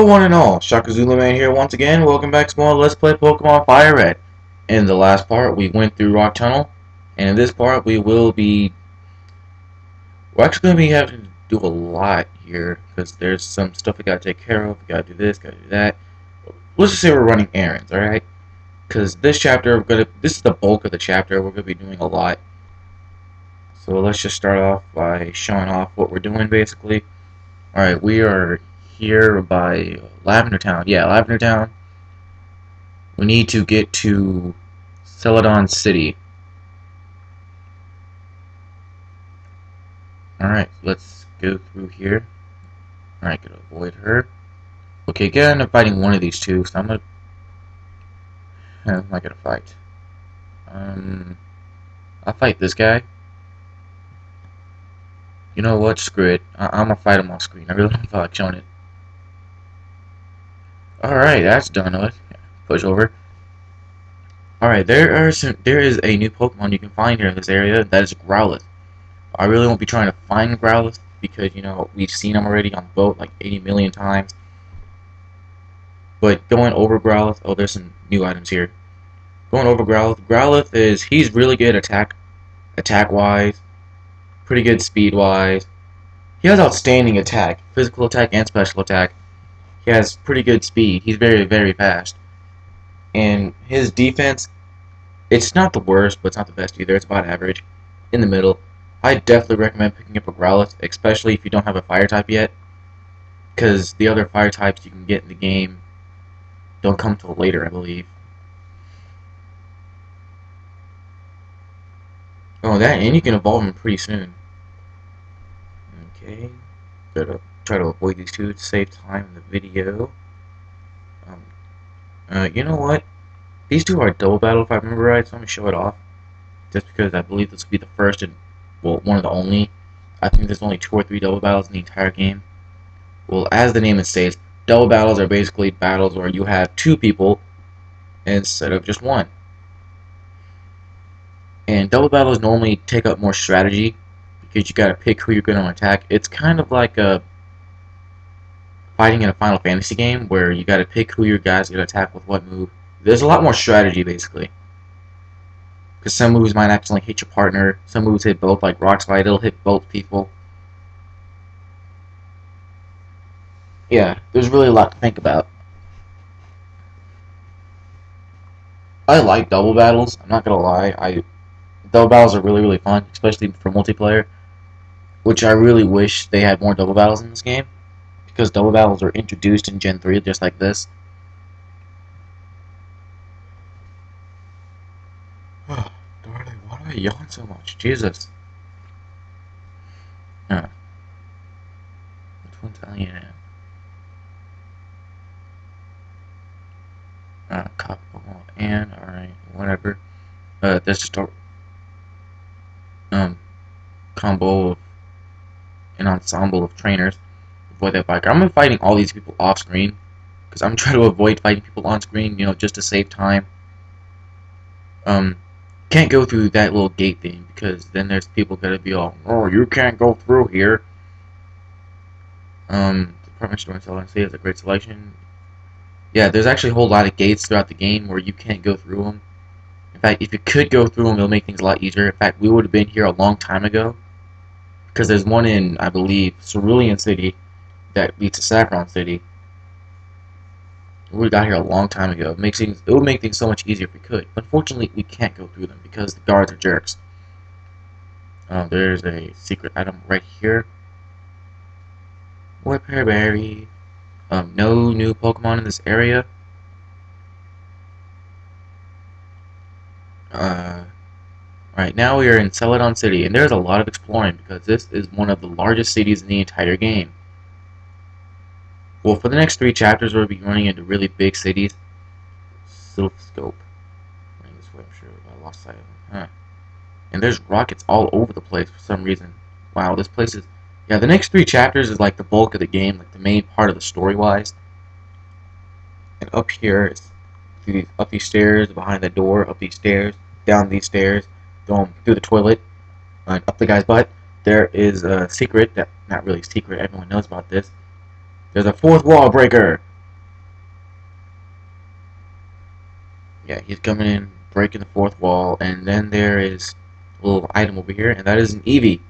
Hello one and all, Shokka Man here once again. Welcome back to more Let's Play Pokemon Fire Red. In the last part, we went through Rock Tunnel, and in this part, we're actually going to be having to do a lot here, because there's some stuff we got to take care of. We got to do this, got to do that. Let's just say we're running errands, alright? Because this chapter, this is the bulk of the chapter, we're going to be doing a lot. So let's just start off by showing off what we're doing, basically. Alright, we are here by Lavender Town. Yeah, Lavender Town. We need to get to Cerulean City. Alright, let's go through here. Alright, gotta avoid her. Okay, gotta end up fighting one of these two, so I'm gonna... Who am I gonna fight? I'll fight this guy. You know what? Screw it. I'm gonna fight him off screen. I really don't feel like showing it. Alright, that's done with. Push over. Alright, there is a new Pokemon you can find here in this area. That is Growlithe. I really won't be trying to find Growlithe because, you know, we've seen him already on the boat like 80 million times. But going over Growlithe, oh, there's some new items here. Going over Growlithe, he's really good attack-wise, pretty good speed-wise. He has outstanding attack, physical attack and special attack. He has pretty good speed. He's very, very fast. And his defense, it's not the worst, but it's not the best either. It's about average, in the middle. I definitely recommend picking up a Growlithe, especially if you don't have a fire type yet, because the other fire types you can get in the game don't come till later, I believe. Oh, and you can evolve him pretty soon. Okay, gotta try to avoid these two to save time in the video. You know what? These two are double battle if I remember right, so I'm gonna show it off. Just because I believe this will be the first and, well, one of the only. I think there's only 2 or 3 double battles in the entire game. Well, as the name states, double battles are basically battles where you have 2 people instead of just 1. And double battles normally take up more strategy because you gotta pick who you're gonna attack. It's kind of like a fighting in a Final Fantasy game where you gotta pick who your guys are gonna attack with what move. There's a lot more strategy basically. Because some moves might accidentally hit your partner, some moves hit both, like Rock Slide, it'll hit both people. Yeah, there's really a lot to think about. I like double battles, I'm not gonna lie. Double battles are really, really fun, especially for multiplayer. Which I really wish they had more double battles in this game. Because double battles were introduced in Gen 3 just like this. Oh, darling, why do I yawn so much? Jesus. Which one's Alien? Copy and alright, whatever. That's just a combo of an ensemble of trainers. Avoid that biker. I'm fighting all these people off screen because I'm trying to avoid fighting people on screen, you know, just to save time. Can't go through that little gate thing because then there's people gonna be all, oh, you can't go through here. Department store in Cerulean City has a great selection. Yeah, there's actually a whole lot of gates throughout the game where you can't go through them. In fact, if you could go through them, it'll make things a lot easier. In fact, we would have been here a long time ago because there's one in, I believe, Cerulean City that leads to Saffron City. We got here a long time ago. It would make things so much easier if we could. Unfortunately, we can't go through them because the guards are jerks. There's a secret item right here. Whipper Berry. No new Pokemon in this area. Right now we are in Cerulean City, and there's a lot of exploring because this is one of the largest cities in the entire game. Well, for the next 3 chapters, we'll be running into really big cities. Sylph Scope. Running this way, I'm sure I lost sight of them. Huh. And there's rockets all over the place for some reason. Wow, this place is... Yeah, the next 3 chapters is like the bulk of the game, like the main part of the story-wise. And up here is up these stairs, behind the door, up these stairs, down these stairs, going through the toilet, and up the guy's butt. There is a secret that, not really secret, everyone knows about this. There's a 4th wall breaker. Yeah, he's coming in, breaking the fourth wall, and then there is a little item over here, and that is an Eevee.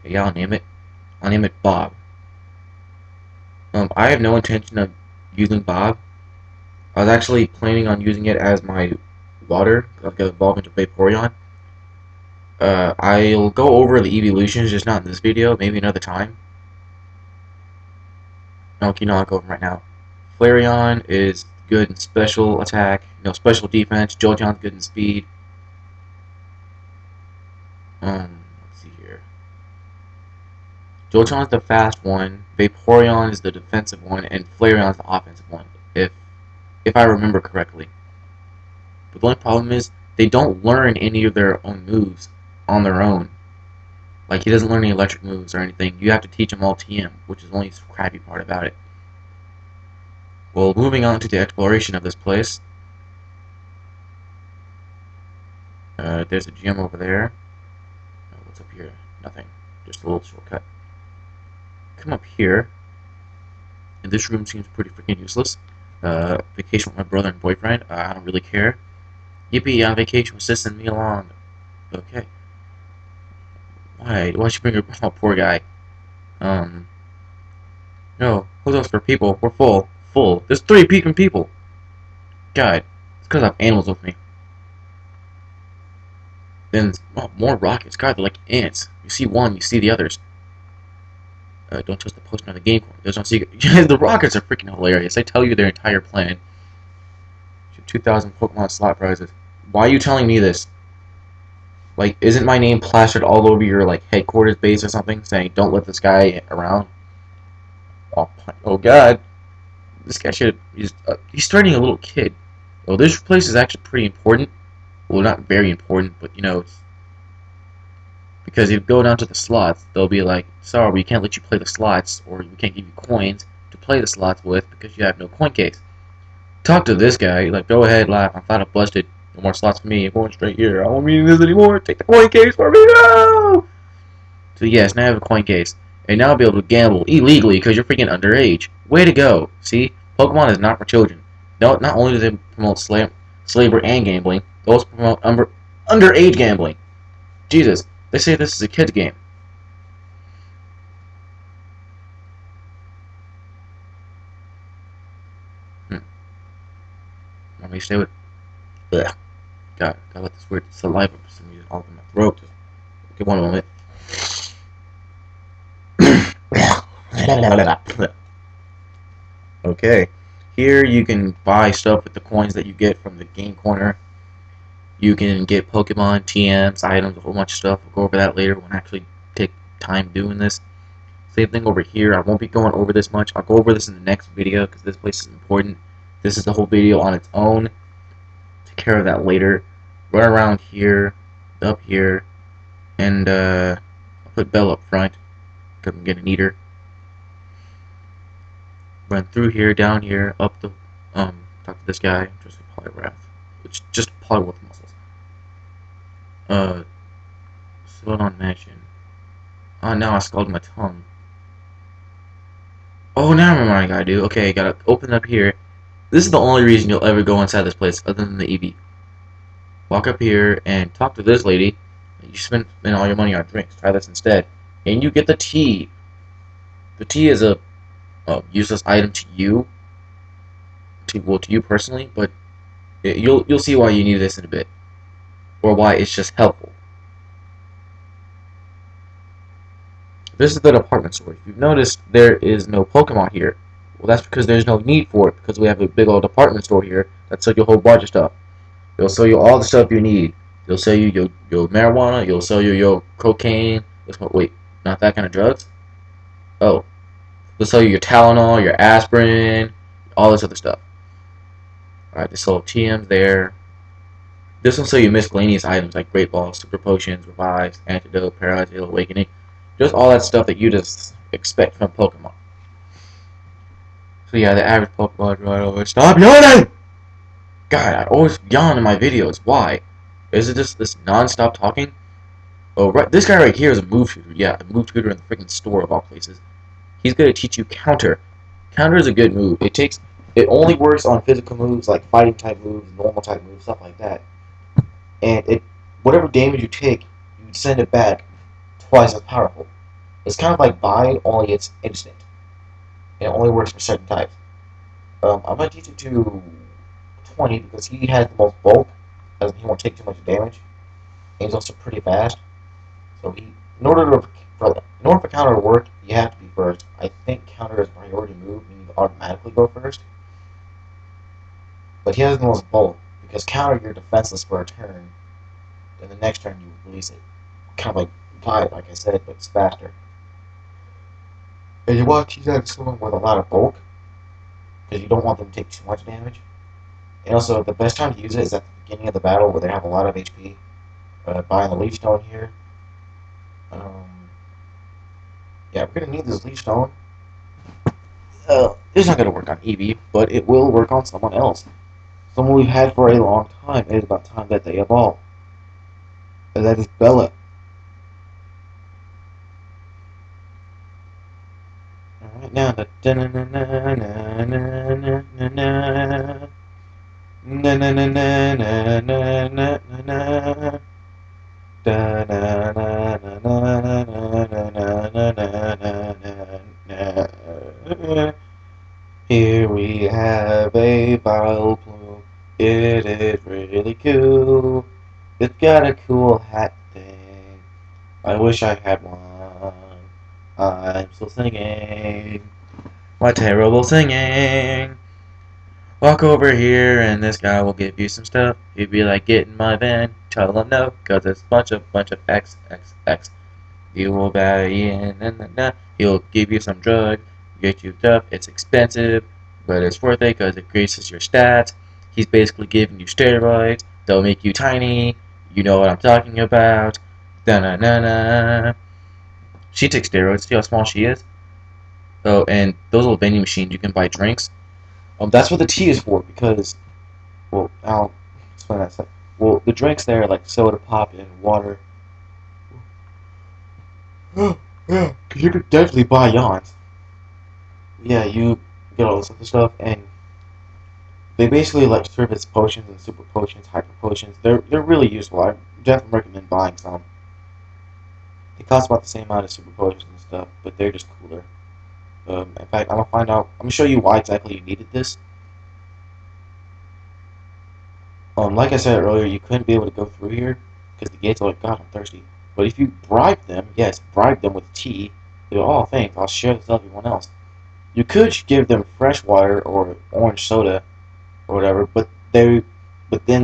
Okay, yeah, I'll name it. I'll name it Bob. I have no intention of using Bob. I was actually planning on using it as my water. I've got evolved into Vaporeon. I'll go over the evolutions, just not in this video, maybe another time. Okay, no, I'll go over them right now. Flareon is good in special attack, special defense. Jolteon's good in speed. Let's see here. Jolteon's the fast one, Vaporeon is the defensive one, and Flareon's the offensive one, if I remember correctly. But the only problem is they don't learn any of their own moves on their own. Like, he doesn't learn any electric moves or anything. You have to teach him all TM, which is the only crappy part about it. Well, moving on to the exploration of this place. There's a gym over there. What's up here? Nothing. Just a little shortcut. Come up here. And this room seems pretty freaking useless. Vacation with my brother and boyfriend. I don't really care. Yippee, on vacation with sis and me along. Okay. Why? Why'd you bring your poor guy? No. Hotels for people. We're full. Full. There's 3 peeking people. God. It's because I have animals with me. Then, more rockets. God, they're like ants. You see one, you see the others. Don't trust the postman on the game corner. There's no secret. The rockets are freaking hilarious. They tell you their entire plan. 2,000 Pokemon slot prizes. Why are you telling me this? Like, isn't my name plastered all over your, like, headquarters base or something, saying, don't let this guy around? Oh God. This guy he's starting a little kid. Well, this place is actually pretty important. Well, not very important, but, it's... Because if you go down to the slots, they'll be like, sorry, we can't let you play the slots, or we can't give you coins to play the slots with because you have no coin case. Talk to this guy, like, go ahead, laugh, I'm flat up busted. No more slots for me, I'm going straight here. I won't be in this anymore, take the coin case for me, no! So yes, now I have a coin case. And now I'll be able to gamble illegally because you're freaking underage. Way to go. See? Pokemon is not for children. No, not only do they promote slavery and gambling, they also promote underage gambling. Jesus. They say this is a kid's game. Want me to stay with... Ugh. Gotta let this weird saliva for some reason all in my throat. Okay, one moment. Okay. Here you can buy stuff with the coins that you get from the game corner. You can get Pokemon, TMs, items, a whole bunch of stuff. We'll go over that later when I actually take time doing this. Same thing over here. I won't be going over this much. I'll go over this in the next video because this place is important. This is the whole video on its own. Take care of that later. Run around here, up here, and I'll put Belle up front because I'm getting an eater. Run through here, down here, up the talk to this guy, just a Poliwrath. It's just Poliwrath muscles. Cerulean Mansion. Oh, now I scalded my tongue. Oh, now I remember what I gotta do. Okay, gotta open up here. This is the only reason you'll ever go inside this place, other than the Eevee. Walk up here and talk to this lady. You spend all your money on drinks. Try this instead, and you get the tea. The tea is a useless item to you, to you personally, but you'll see why you need this in a bit, or why it's just helpful. This is the department store. If you've noticed, there is no Pokemon here. Well, that's because there's no need for it, because we have a big old department store here that sells you a whole bunch of stuff. They'll sell you all the stuff you need. They'll sell you your marijuana. You'll sell you your cocaine. Wait, not that kind of drugs? Oh. They'll sell you your Tylenol, your aspirin, all this other stuff. Alright, they sell TMs there. This will sell you miscellaneous items like Great Balls, Super Potions, Revives, Antidote, Paralyze, Awakening. Just all that stuff that you just expect from Pokemon. So yeah, the average Pokemon right over. Stop yawning! God, I always yawn in my videos. Why? Is it just this non-stop talking? Oh, right. This guy right here is a move shooter. Yeah, a move shooter in the freaking store of all places. He's going to teach you counter. Counter is a good move. It takes It only works on physical moves like fighting type moves, normal type moves, stuff like that. And it, whatever damage you take, you send it back twice as powerful. It's kind of like Bind, only it's instant. And it only works for certain types. I'm gonna teach it to 20 because he has the most bulk, as he won't take too much damage. And he's also pretty fast. So in order for counter to work, you have to be first. I think counter is a priority move, and you automatically go first. But he has the most bulk because counter you're defenseless for a turn. Then the next turn you release it, kind of like Vibe, like I said, but it's faster. And you want to use someone with a lot of bulk because you don't want them to take too much damage. And also, the best time to use it is at the beginning of the battle where they have a lot of HP. Buying the Leaf Stone here. Yeah, we're gonna need this Leaf Stone. It's not gonna work on Eevee, but it will work on someone else. Someone we've had for a long time. It is about time that they evolve. And that is Bella. Alright, now the here we have a bile plume. It is really cool. It's got a cool hat thing. I wish I had one. I'm still singing. My terrible singing. Walk over here and this guy will give you some stuff. He'd be like, get in my van. Tell him no, cause it's bunch of X, X, X. You will buy in and he'll give you some drug, get you stuff. It's expensive, but it's worth it because it increases your stats. He's basically giving you steroids. They'll make you tiny. You know what I'm talking about. Da-na-na-na. She takes steroids. See how small she is? Oh, and those little vending machines, you can buy drinks. That's what the tea is for, because, well, I'll explain that in a sec. Well, the drinks there are like soda pop and water. Oh, yeah, because you could definitely buy yawns. Yeah, you get all this other stuff, and they basically like serve as potions and super potions, hyper potions. They're really useful. I definitely recommend buying some. They cost about the same amount as super potions and stuff, but they're just cooler. In fact, I'm gonna show you why exactly you needed this. Like I said earlier, you couldn't be able to go through here because the gates are like, God, I'm thirsty. But if you bribe them, yes, bribe them with tea. They'll, oh, thanks, I'll share this with everyone else. You could give them fresh water or orange soda or whatever, but then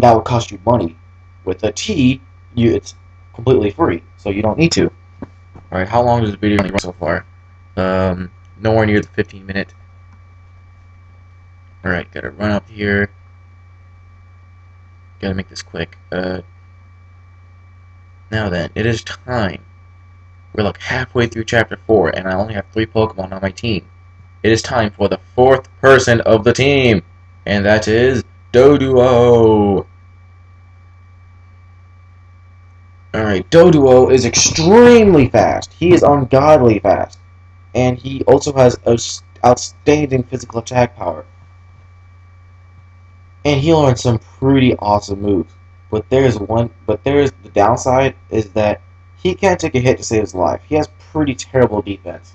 that would cost you money. With the tea, it's completely free, so you don't need to. All right, how long does the video run so far? Nowhere near the 15-minute. All right, gotta run up here. Gotta make this quick. Now then, it is time. We're like halfway through Chapter 4, and I only have 3 Pokemon on my team. It is time for the 4th person of the team, and that is Doduo. Alright, Doduo is extremely fast. He is ungodly fast. And he also has outstanding physical attack power. And he learned some pretty awesome moves. But the downside is that he can't take a hit to save his life. He has pretty terrible defense.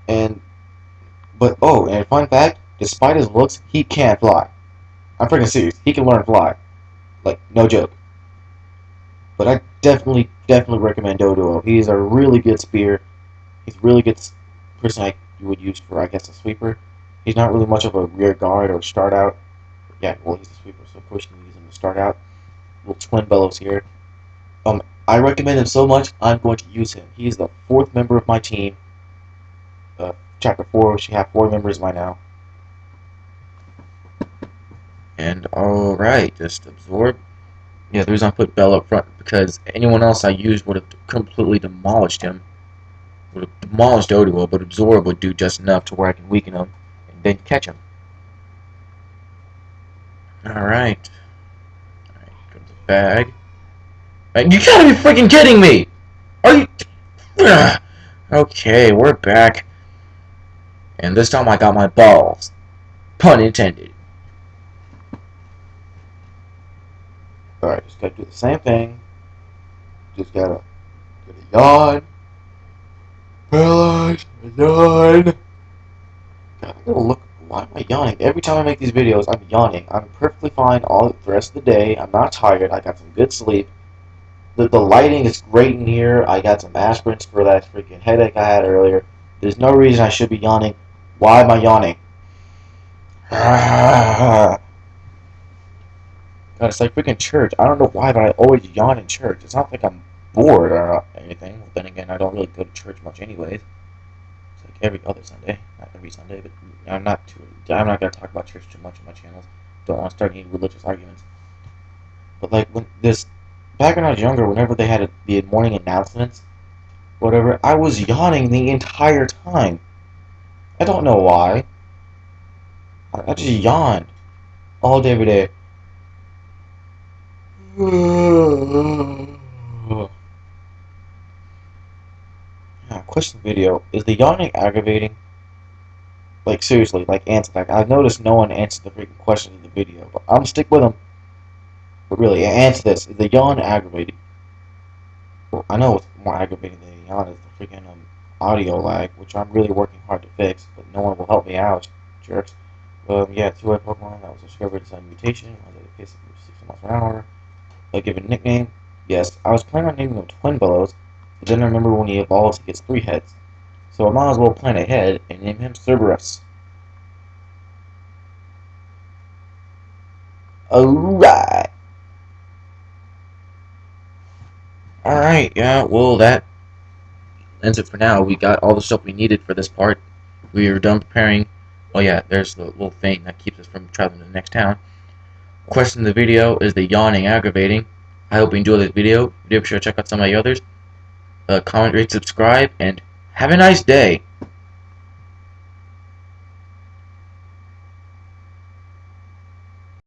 And fun fact, despite his looks, he can't fly. I'm freaking serious. He can learn to fly. Like, no joke. But I definitely recommend Doduo. He's a really good spear. He's a really good person you would use for, I guess, a sweeper. He's not really much of a rear guard or start out. Yeah, well, he's a sweeper, so of course you can use him to start out. Little twin bellows here. I recommend him so much, I'm going to use him. He's the 4th member of my team. Chapter 4, we should have 4 members by now. And alright, just absorb. Yeah, the reason I put Bell up front because anyone else I used would have completely demolished him. Would have demolished Doduo, but Absorb would do just enough to where I can weaken him and then catch him. Alright. Alright, go to the bag. Right, you gotta be freaking kidding me! Are you... Ugh. Okay, we're back. And this time I got my balls. Pun intended. Alright, just gotta do the same thing. Just gotta get a yawn. Paralyzed. Yawn. God, I gotta look. Why am I yawning? Every time I make these videos, I'm yawning. I'm perfectly fine all the rest of the day. I'm not tired. I got some good sleep. The lighting is great in here. I got some aspirins for that freaking headache I had earlier. There's no reason I should be yawning. Why am I yawning? God, it's like freaking church. I don't know why, but I always yawn in church. It's not like I'm bored or anything. Well, then again, I don't really go to church much anyways. It's like every other Sunday. Not every Sunday, but I'm not going to talk about church too much on my channels. Don't want to start any religious arguments. But like back when I was younger, whenever they had the morning announcements, whatever, I was yawning the entire time. I don't know why. I just yawned all day, every day. Question video: is the yawning aggravating? Like seriously, like answer that. I've noticed no one answered the freaking question in the video, but I'm gonna stick with them. But really, answer this: is the yawn aggravating? Well, I know what's more aggravating than the yawn is the freaking audio lag, which I'm really working hard to fix, but no one will help me out, jerks. Yeah, two-way Pokemon that was discovered as a mutation. Was at a pace of 60 miles per hour. Give a nickname. Yes, I was planning on naming him Twin Bellows, but then I remember when he evolves, he gets 3 heads. So I might as well plan ahead and name him Cerberus. Alright. Alright, yeah, well, that ends it for now. We got all the stuff we needed for this part. We are done preparing. Oh yeah, there's the little thing that keeps us from traveling to the next town. Question of the video: is the yawning aggravating? I hope you enjoyed this video. Be sure to check out some of the others. Comment, rate, subscribe, and have a nice day.